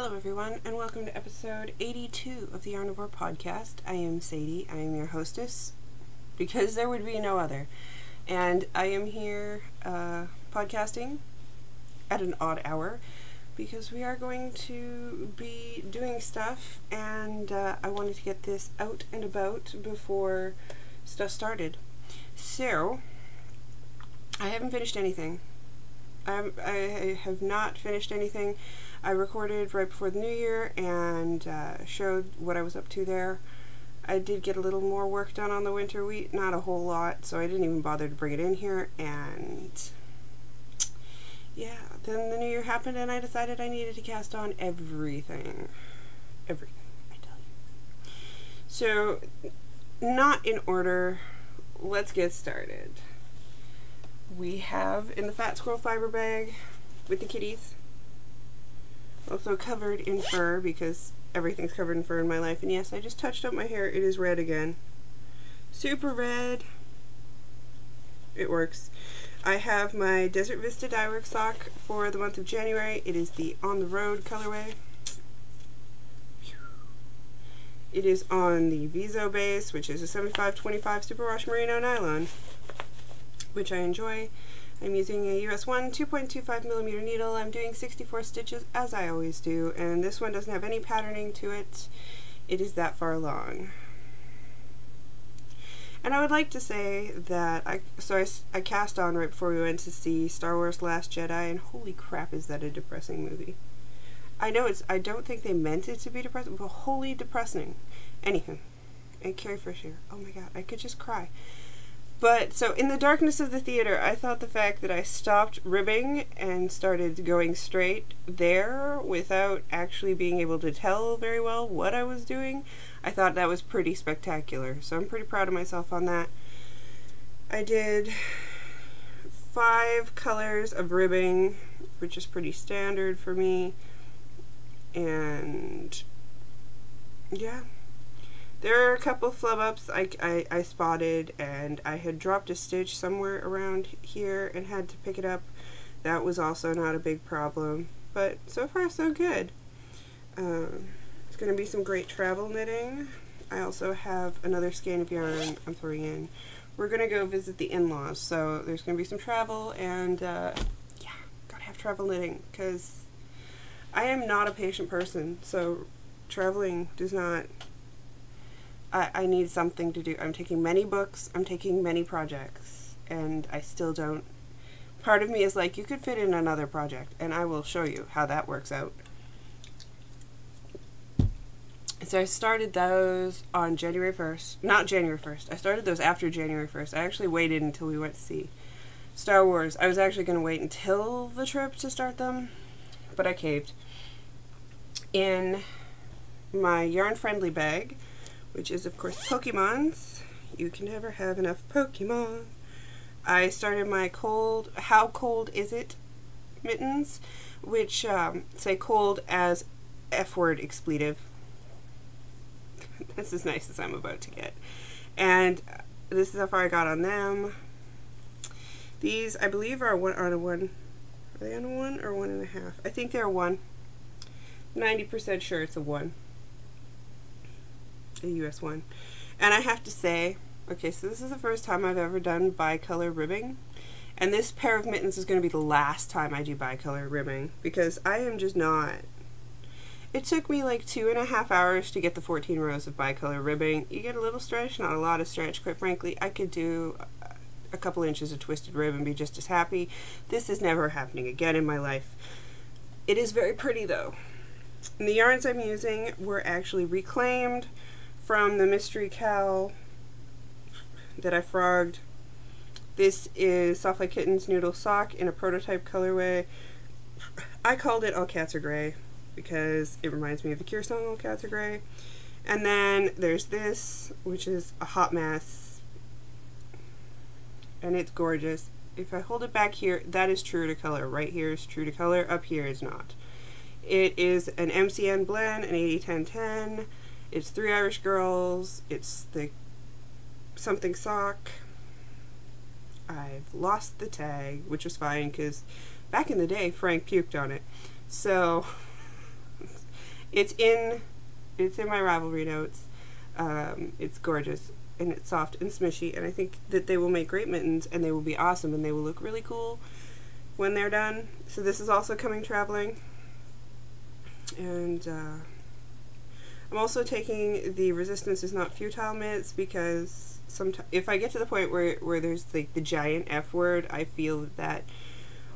Hello everyone, and welcome to episode 82 of the Yarnivore podcast. I am Sadie. I am your hostess, because there would be no other. And I am here podcasting at an odd hour, because we are going to be doing stuff, and I wanted to get this out and about before stuff started. So, I haven't finished anything. I have not finished anything. I recorded right before the new year and showed what I was up to there. I did get a little more work done on the winter wheat, not a whole lot, so I didn't even bother to bring it in here. And yeah, then the new year happened and I decided I needed to cast on everything. Everything, I tell you. So, not in order, let's get started. We have in the fat squirrel fiber bag with the kitties, also covered in fur because everything's covered in fur in my life. And yes, I just touched up my hair. It is red again. Super red. It works. I have my Desert Vista dyework sock for the month of January. It is the On the Road colorway. It is on the Viso base, which is a 75-25 superwash merino nylon, which I enjoy. I'm using a US 1 2.25mm needle. I'm doing 64 stitches as I always do, and this one doesn't have any patterning to it. It is that far along. And I would like to say that I cast on right before we went to see Star Wars Last Jedi, and holy crap, is that a depressing movie. I know I don't think they meant it to be depressing, but wholly depressing. Anywho, and Carrie Fisher, oh my god, I could just cry. But, so, in the darkness of the theater, I thought the fact that I stopped ribbing and started going straight there without actually being able to tell very well what I was doing, I thought that was pretty spectacular. So I'm pretty proud of myself on that. I did 5 colors of ribbing, which is pretty standard for me. And, yeah. There are a couple flub ups I spotted, and I had dropped a stitch somewhere around here and had to pick it up. That was also not a big problem, but so far so good. It's going to be some great travel knitting. I also have another skein of yarn I'm throwing in. We're going to go visit the in-laws, so there's going to be some travel, and yeah, gotta have travel knitting, because I am not a patient person, so traveling does not... I need something to do. I'm taking many books, I'm taking many projects, and I still don't... Part of me is like, you could fit in another project, and I will show you how that works out. So I started those on January 1st. Not January 1st. I started those after January 1st. I actually waited until we went to see Star Wars. I was actually going to wait until the trip to start them, but I caved. In my yarn-friendly bag, which is, of course, Pokemon's. You can never have enough Pokemon. I started my How Cold Is It mittens, which say cold as F-word expletive. That's as nice as I'm about to get. And this is how far I got on them. These, I believe, are on a 1. Are they on a 1 or 1.5? I think they're a 1. 90% sure it's a 1. A US 1. And I have to say, okay, so this is the first time I've ever done bicolor ribbing, and this pair of mittens is going to be the last time I do bicolor ribbing, because I am just not... It took me like 2.5 hours to get the 14 rows of bicolor ribbing. You get a little stretch, not a lot of stretch, quite frankly. I could do a couple inches of twisted rib and be just as happy. This is never happening again in my life. It is very pretty though. And the yarns I'm using were actually reclaimed from the Mystery Cow that I frogged. This is Soft Like Kittens Noodle Sock in a prototype colorway. I called it All Cats Are Gray because it reminds me of the Cure song All Cats Are Gray. And then there's this, which is a hot mess, and it's gorgeous. If I hold it back here, that is true to color. Right here is true to color, up here is not. It is an MCN blend, an 80-10-10. It's 3 Irish Girls. It's the something sock. I've lost the tag, which was fine because back in the day Frank puked on it. So It's in my Ravelry notes. It's gorgeous and it's soft and smushy, and I think that they will make great mittens and they will be awesome and they will look really cool when they're done. So this is also coming traveling. And I'm also taking the Resistance is Not Futile mitts because if I get to the point where there's like the giant F word, I feel that,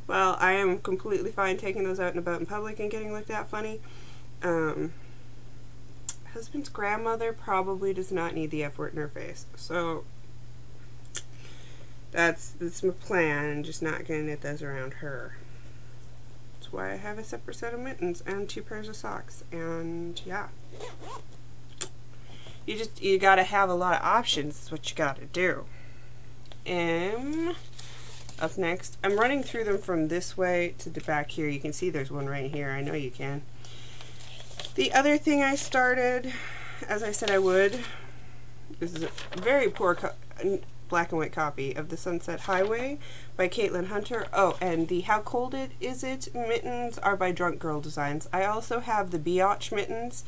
well, I am completely fine taking those out and about in public and getting looked at funny. Husband's grandmother probably does not need the F word in her face, so that's my plan. I'm just not gonna knit those around her. That's why I have a separate set of mittens and 2 pairs of socks, and yeah. You gotta have a lot of options, is what you gotta do. Up next, I'm running through them from this way to the back here. You can see there's one right here, I know you can. The other thing I started, as I said I would, this is a very poor black and white copy of The Sunset Highway by Caitlin Hunter. Oh, and the How Cold Is It mittens are by Drunk Girl Designs. I also have the Biatch mittens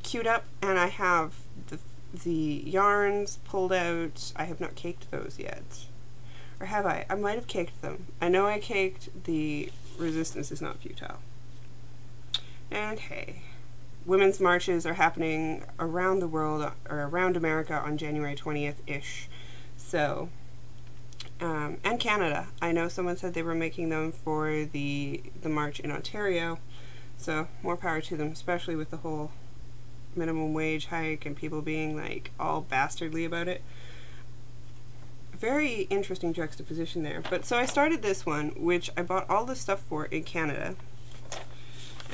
queued up, and I have the yarns pulled out. I have not caked those yet. Or have I? I might have caked them. I know I caked the Resistance is Not Futile. And hey, women's marches are happening around the world, or around America, on January 20th-ish. So, and Canada. I know someone said they were making them for the march in Ontario. So, more power to them, especially with the whole minimum wage hike and people being like all bastardly about it. Very interesting juxtaposition there. But so I started this one, which I bought all this stuff for in Canada.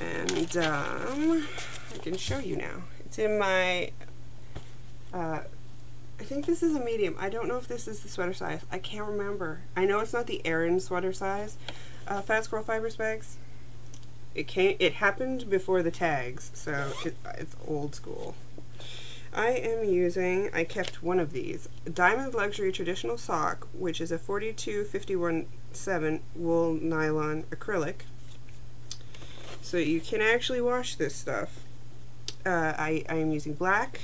And I can show you now. It's in my, I think this is a medium. I don't know if this is the sweater size. I can't remember. I know it's not the Aran sweater size. Fat Squirrel Fiber Bags. It happened before the tags, so it's old school. I kept one of these. Diamond Luxury Traditional Sock, which is a 42-51-7 wool nylon acrylic. So you can actually wash this stuff. I am using black.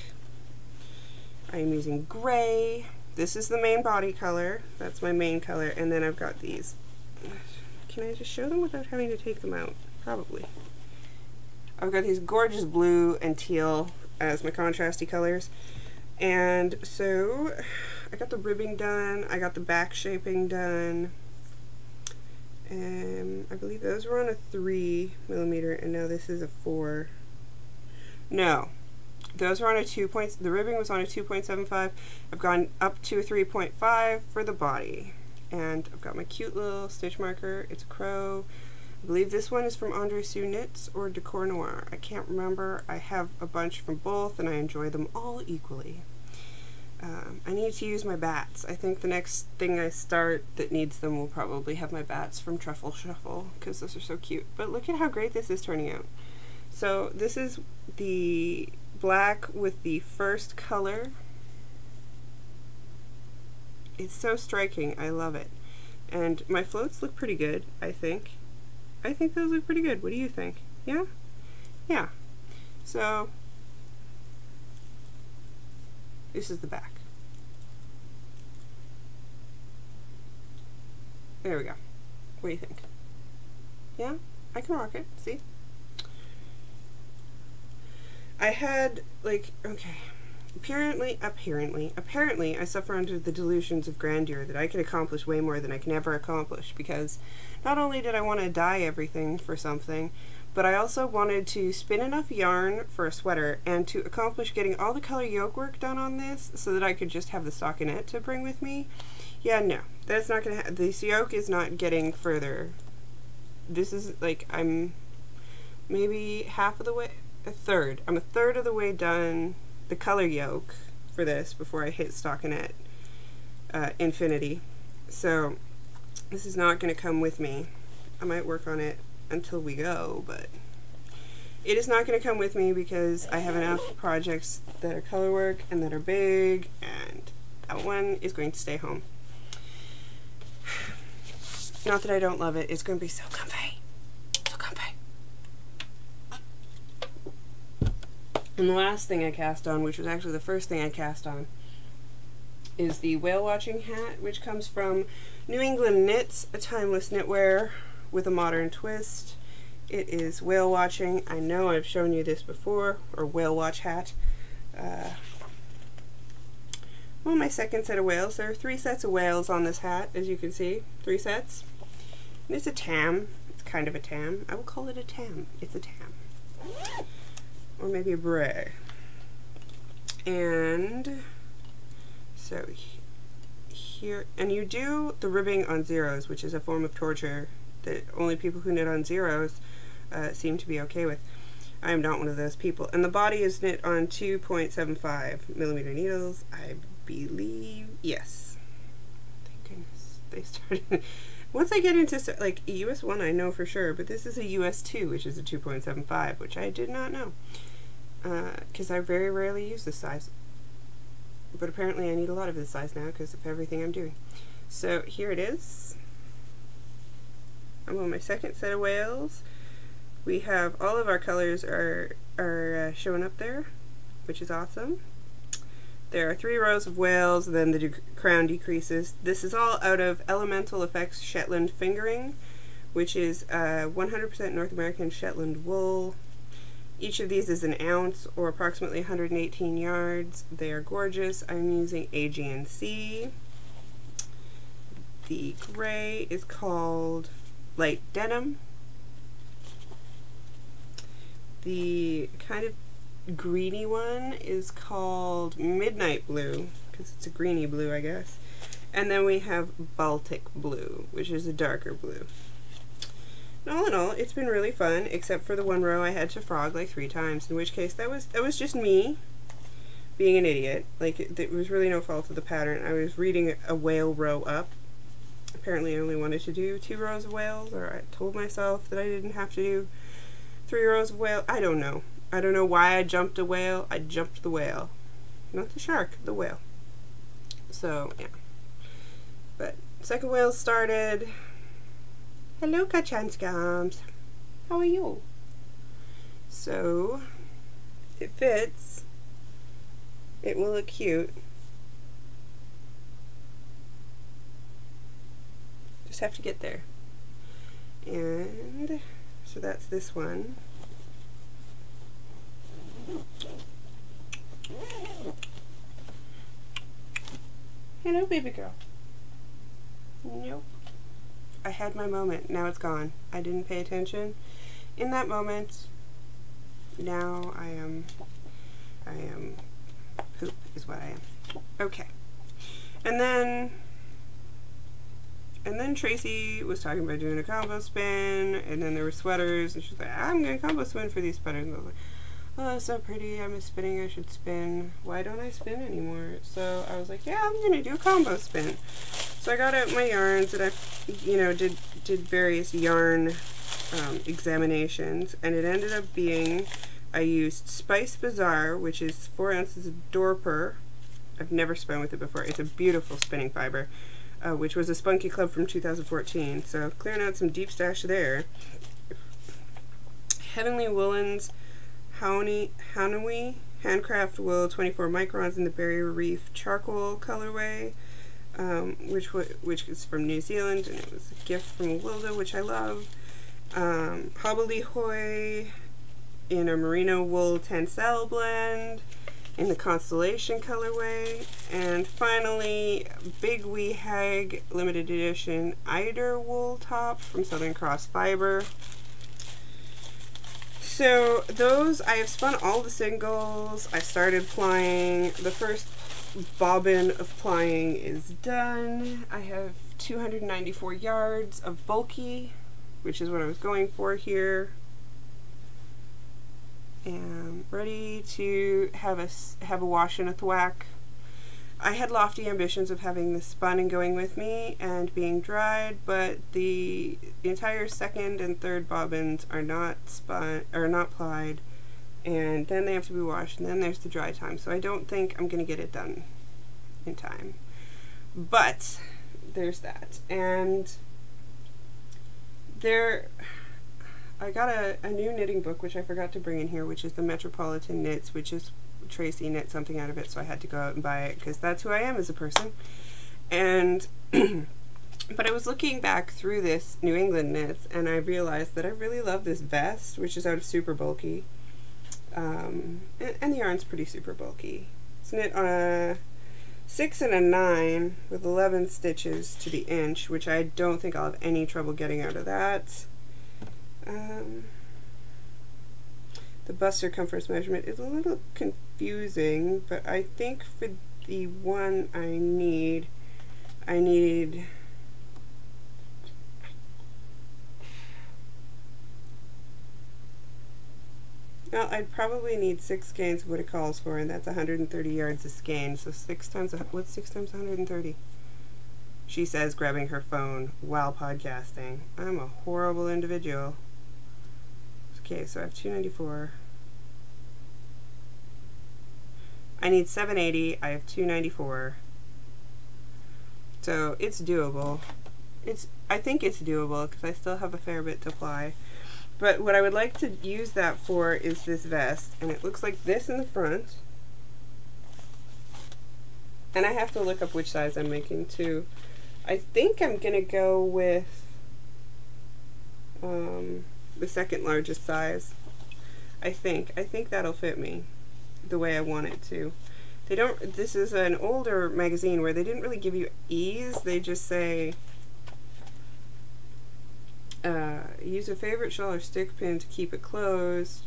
I am using gray. This is the main body color. That's my main color. And then I've got these. Can I just show them without having to take them out? Probably. I've got these gorgeous blue and teal as my contrasty colors. And so I got the ribbing done. I got the back shaping done. I believe those were on a 3mm, and now this is a 4. No, those were on a 2. The ribbing was on a 2.75. I've gone up to a 3.5 for the body, and I've got my cute little stitch marker. It's a crow. I believe this one is from Andre Sue Knits or Decor Noir. I can't remember. I have a bunch from both, and I enjoy them all equally. I need to use my bats. I think the next thing I start that needs them will probably have my bats from Truffle Shuffle, because those are so cute. But look at how great this is turning out. So this is the black with the first color. It's so striking. I love it. And my floats look pretty good, I think. I think those look pretty good. What do you think? Yeah? Yeah. So this is the back. There we go. What do you think? Yeah? I can rock it. See? I had, like, okay. Apparently, I suffer under the delusions of grandeur that I can accomplish way more than I can ever accomplish, because not only did I want to dye everything for something, but I also wanted to spin enough yarn for a sweater and to accomplish getting all the color yoke work done on this so that I could just have the stockinette to bring with me. Yeah, no, that's not gonna happen. This yoke is not getting further. This is like, I'm maybe half of the way, a third. I'm a third of the way done the color yoke for this before I hit stockinette infinity. So this is not going to come with me. I might work on it until we go, but it is not going to come with me because I have enough projects that are color work and that are big, and that one is going to stay home. Not that I don't love it. It's going to be so comfy. So comfy. And the last thing I cast on, which was actually the first thing I cast on, is the whale watching hat, which comes from New England Knits, a timeless knitwear with a modern twist. It is whale watching. I know I've shown you this before, or whale watch hat. Well, my second set of whales. There are 3 sets of whales on this hat, as you can see. 3 sets. And it's a tam. It's kind of a tam. I will call it a tam. It's a tam. Or maybe a beret. And so here, and you do the ribbing on zeros, which is a form of torture that only people who knit on zeros seem to be okay with. I am not one of those people. And the body is knit on 2.75 millimeter needles, I believe. Yes. Thank goodness they started. Once I get into like US 1, I know for sure, but this is a US 2, which is a 2.75, which I did not know, because I very rarely use this size. But apparently I need a lot of this size now because of everything I'm doing. So here it is. I'm on my second set of whales. We have all of our colors are showing up there, which is awesome. There are 3 rows of whales, and then the crown decreases. This is all out of Elemental Effects Shetland Fingering, which is 100% North American Shetland wool. Each of these is an ounce, or approximately 118 yards. They are gorgeous. I'm using Aegean Sea. The gray is called Light Denim. The kind of greeny one is called Midnight Blue, because it's a greeny blue, I guess. And then we have Baltic Blue, which is a darker blue. And all in all, it's been really fun, except for the one row I had to frog like 3 times, in which case that was just me being an idiot. Like, it was really no fault of the pattern. I was reading a whale row up. Apparently I only wanted to do 2 rows of whales, or I told myself that I didn't have to do 3 rows of whale. I don't know. I don't know why I jumped a whale. I jumped the whale. Not the shark, the whale. So, yeah. But, second whale started. Hello, Kachanskams. How are you? So, it fits. It will look cute. Just have to get there. And so that's this one. Hello, baby girl. Nope. I had my moment. Now it's gone. I didn't pay attention in that moment. Now I am poop is what I am. Okay. And then Tracy was talking about doing a combo spin, and then there were sweaters, and she's like, I'm going to combo spin for these sweaters. And I was like, oh, that's so pretty. I miss spinning. I should spin. Why don't I spin anymore? So I was like, yeah, I'm going to do a combo spin. So I got out my yarns, and I, did various yarn examinations, and it ended up being, I used Spice Bazaar, which is 4 ounces of Dorper. I've never spun with it before. It's a beautiful spinning fiber, which was a Spunky Club from 2014. So clearing out some deep stash there. Heavenly Woolens Hanawi Handcraft Wool 24 microns in the Barrier Reef Charcoal colorway, which is from New Zealand, and it was a gift from Wilda, which I love. Hobbledehoy in a Merino Wool Tencel blend in the Constellation colorway, and finally Big Wee Hag limited edition Eider wool top from Southern Cross Fiber. So those, I have spun all the singles. I started plying. The first bobbin of plying is done. I have 294 yards of bulky, which is what I was going for here. And ready to have a wash and a thwack. I had lofty ambitions of having this spun and going with me and being dried, but the entire second and third bobbins are not spun or not plied, and then they have to be washed, and then there's the dry time. So I don't think I'm gonna get it done in time. But there's that. And I got a new knitting book, which I forgot to bring in here, which is the Metropolitan Knits, which is Tracy knit something out of it, so I had to go out and buy it because that's who I am as a person. And but I was looking back through this New England knits, and I realized that I really love this vest, which is out of Super Bulky, and the yarn's pretty super bulky. It's knit on a 6 and a 9 with 11 stitches to the inch, which I don't think I'll have any trouble getting out of that. The bust circumference measurement is a little confusing, but I think for the one I need well, I'd probably need 6 skeins of what it calls for, and that's 130 yards a skein. So 6 times, what's 6 times 130? She says, grabbing her phone while podcasting. I'm a horrible individual. Okay, so I have 294. I need 780. I have 294. So it's doable. I think it's doable because I still have a fair bit to apply. But what I would like to use that for is this vest, and it looks like this in the front. And I have to look up which size I'm making too. I think I'm gonna go with the second largest size. I think that'll fit me the way I want it to. They don't, this is an older magazine where they didn't really give you ease, they just say use a favorite shawl or stick pin to keep it closed.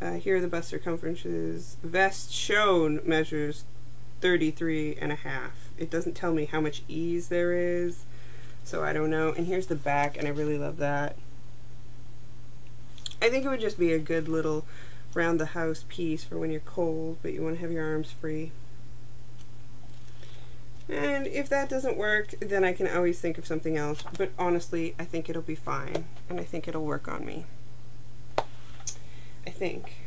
Here are the bust circumferences. Vest shown measures 33 and a half. It doesn't tell me how much ease there is, so I don't know. And here's the back, and I really love that. I think it would just be a good little round the house piece for when you're cold but you want to have your arms free. And if that doesn't work, then I can always think of something else, but honestly I think it'll be fine, and I think it'll work on me. I think.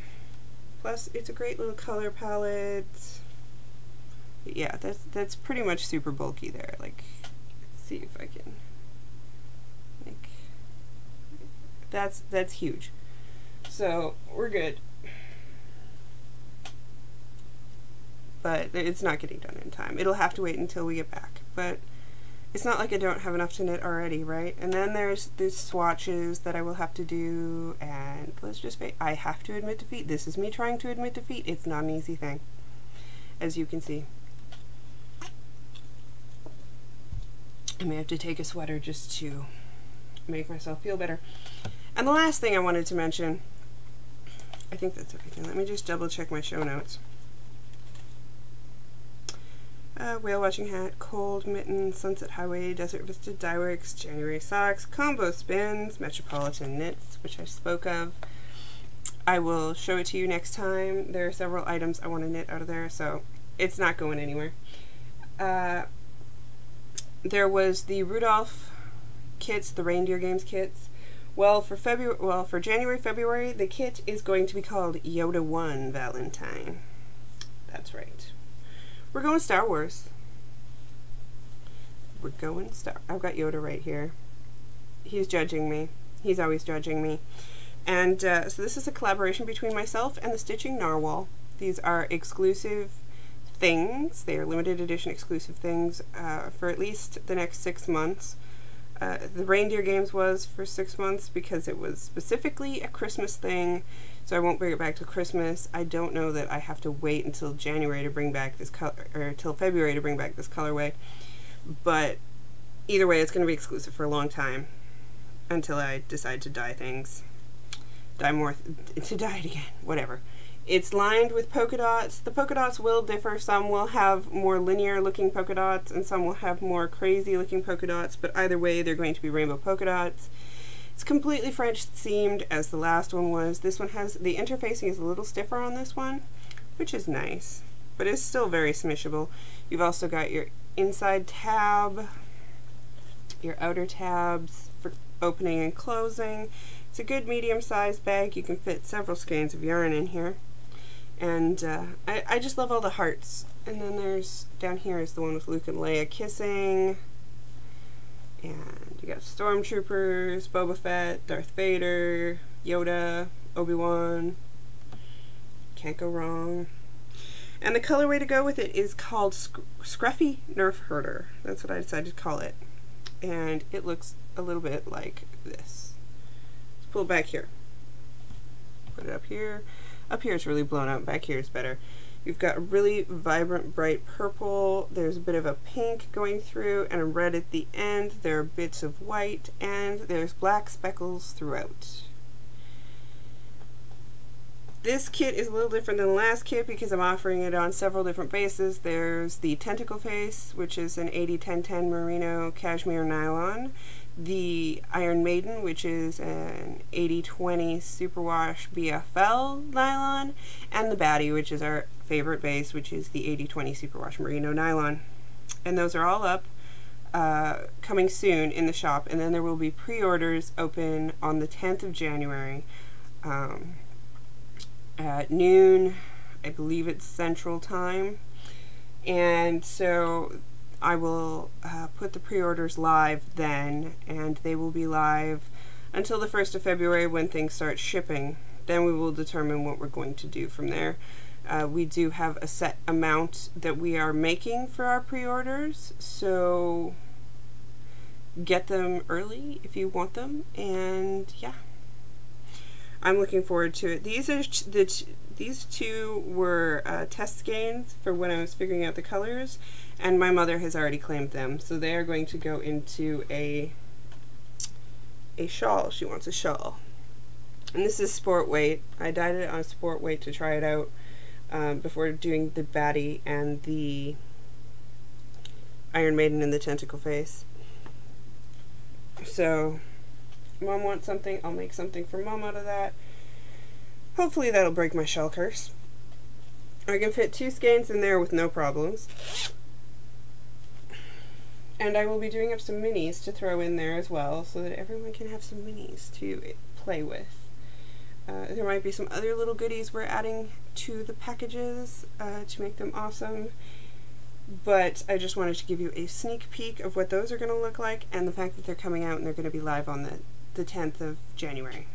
Plus it's a great little color palette. But yeah, that's pretty much super bulky there. Like, let's see if I can, like, that's huge. So we're good. But it's not getting done in time. It'll have to wait until we get back. But it's not like I don't have enough to knit already, right? And then there's these swatches that I will have to do, and let's just wait. I have to admit defeat. This is me trying to admit defeat. It's not an easy thing, as you can see. I may have to take a sweater just to make myself feel better. And the last thing I wanted to mention, I think that's everything. Let me just double check my show notes. Whale watching hat, cold mitten, Sunset Highway, Desert Vista Dyeworks, January socks, combo spins, Metropolitan knits, which I spoke of. I will show it to you next time. There are several items I want to knit out of there, so it's not going anywhere. There was the Rudolph kits, the reindeer games kits. Well, for January, February, the kit is going to be called Yoda 1 Valentine. That's right. We're going Star Wars. We're going I've got Yoda right here. He's judging me. He's always judging me. And so this is a collaboration between myself and the Stitching Narwhal. These are exclusive things. They are limited edition exclusive things for at least the next 6 months. The reindeer games was for 6 months because it was specifically a Christmas thing, so I won't bring it back till Christmas. I don't know that I have to wait until January to bring back this color, or till February to bring back this colorway, but either way it's going to be exclusive for a long time until I decide to dye things. Dye it again, whatever. It's lined with polka dots. The polka dots will differ. Some will have more linear looking polka dots and some will have more crazy looking polka dots, but either way they're going to be rainbow polka dots. It's completely French seamed as the last one was. This one has, the interfacing is a little stiffer on this one, which is nice, but it's still very smishable. You've also got your inside tab, your outer tabs for opening and closing. It's a good medium-sized bag. You can fit several skeins of yarn in here. And I just love all the hearts. And then there's, down here is the one with Luke and Leia kissing. And you got Stormtroopers, Boba Fett, Darth Vader, Yoda, Obi-Wan, can't go wrong. And the colorway to go with it is called Scruffy Nerf Herder. That's what I decided to call it. And it looks a little bit like this. Let's pull it back here. Put it up here. Up here is really blown out. Back here is better. You've got a really vibrant, bright purple. There's a bit of a pink going through and a red at the end. There are bits of white, and there's black speckles throughout. This kit is a little different than the last kit because I'm offering it on several different bases. There's the tentacle face, which is an 80-10-10 merino cashmere nylon. The Iron Maiden, which is an 80-20 superwash BFL nylon. And the Baddie, which is our favorite base, which is the 80-20 superwash merino nylon. And those are all up, coming soon in the shop. And then there will be pre-orders open on the 10th of January. At noon, I believe it's Central Time, and so I will put the pre-orders live then, and they will be live until the 1st of February when things start shipping. Then we will determine what we're going to do from there. We do have a set amount that we are making for our pre-orders, so get them early if you want them, and yeah. I'm looking forward to it. These two were test skeins for when I was figuring out the colors, and my mother has already claimed them, so they are going to go into a shawl. She wants a shawl. And this is sport weight. I dyed it on sport weight to try it out before doing the Baddie and the Iron Maiden and the tentacle face. So Mom wants something, I'll make something for Mom out of that. Hopefully that'll break my shell curse. I can fit 2 skeins in there with no problems. And I will be doing up some minis to throw in there as well, so that everyone can have some minis to play with. There might be some other little goodies we're adding to the packages to make them awesome. But I just wanted to give you a sneak peek of what those are going to look like, and the fact that they're coming out and they're going to be live on the 10th of January.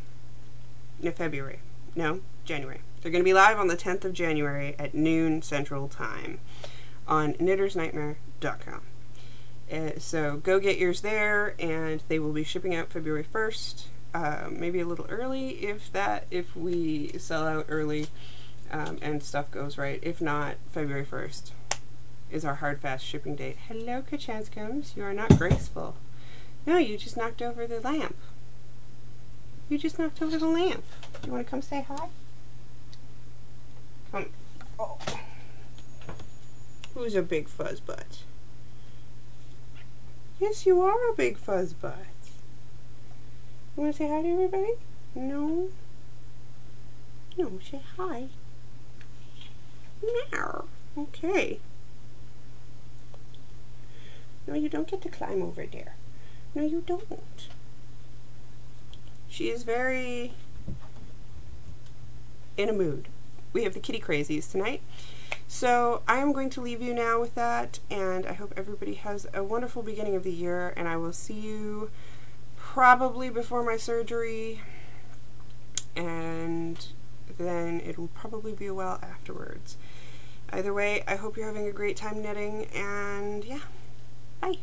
No, February. No, January. They're going to be live on the 10th of January at noon Central Time on knittersnightmare.com. So go get yours there, and they will be shipping out February 1st. Maybe a little early if we sell out early and stuff goes right. If not, February 1st is our hard fast shipping date. Hello, Kachanscombs. You are not graceful. No, you just knocked over the lamp. You just knocked over the lamp. You want to come say hi? Come. Oh. Who's a big fuzz butt? Yes, you are a big fuzz butt. You want to say hi to everybody? No. No, say hi. No. Okay. No, you don't get to climb over there. No, you don't. She is very in a mood. We have the kitty crazies tonight. So I am going to leave you now with that, and I hope everybody has a wonderful beginning of the year, and I will see you probably before my surgery, and then it will probably be a while afterwards. Either way, I hope you're having a great time knitting, and yeah, bye.